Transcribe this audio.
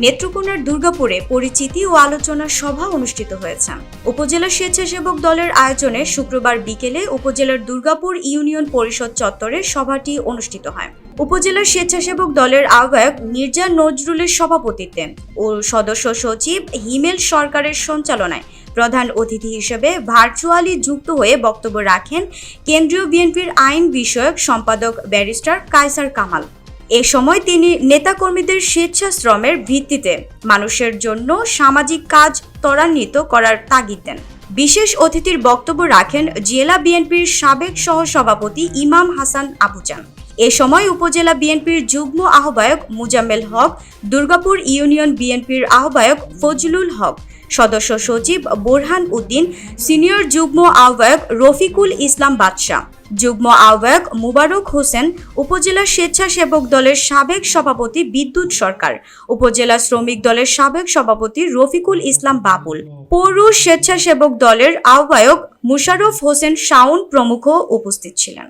নেত্রকোনার দুর্গাপুরে পরিচিতি ও আলোচনা সভা অনুষ্ঠিত হয়েছে। উপজেলা স্বেচ্ছাসেবক দলের আয়োজনে শুক্রবার বিকেলে উপজেলার দুর্গাপুর ইউনিয়ন পরিষদ চত্বরে সভাটি অনুষ্ঠিত হয়। উপজেলা স্বেচ্ছাসেবক দলের আহ্বায়ক মির্জা নজরুলের সভাপতিত্বে ও সদস্য সচিব হিমেল সরকারের সঞ্চালনায় প্রধান অতিথি হিসেবে ভার্চুয়ালি যুক্ত হয়ে বক্তব্য রাখেন কেন্দ্রীয় বিএনপির আইন বিষয়ক সম্পাদক ব্যারিস্টার কায়সার কামাল। এ সময় তিনি নেতাকর্মীদের স্বেচ্ছাশ্রমের ভিত্তিতে মানুষের জন্য সামাজিক কাজ ত্বরান্বিত করার তাগিদ দেন। বিশেষ অতিথির বক্তব্য রাখেন জেলা বিএনপির সাবেক সহসভাপতি ইমাম হাসান আবুজান। এ সময় উপজেলা বিএনপির যুগ্ম আহ্বায়ক মুজাম্মেল হক, দুর্গাপুর ইউনিয়ন বিএনপির আহ্বায়ক ফজলুল হক, সদস্য সচিব বোরহান উদ্দিন, সিনিয়র যুগ্ম আহ্বায়ক রফিকুল ইসলাম বাদশাহ, যুগ্ম আহ্বায়ক মুবারক হোসেন, উপজেলা স্বেচ্ছাসেবক দলের সাবেক সভাপতি বিদ্যুৎ সরকার, উপজেলা শ্রমিক দলের সাবেক সভাপতি রফিকুল ইসলাম বাবুল, পৌর স্বেচ্ছাসেবক দলের আহ্বায়ক মুশাররফ হোসেন শাওন প্রমুখ উপস্থিত ছিলেন।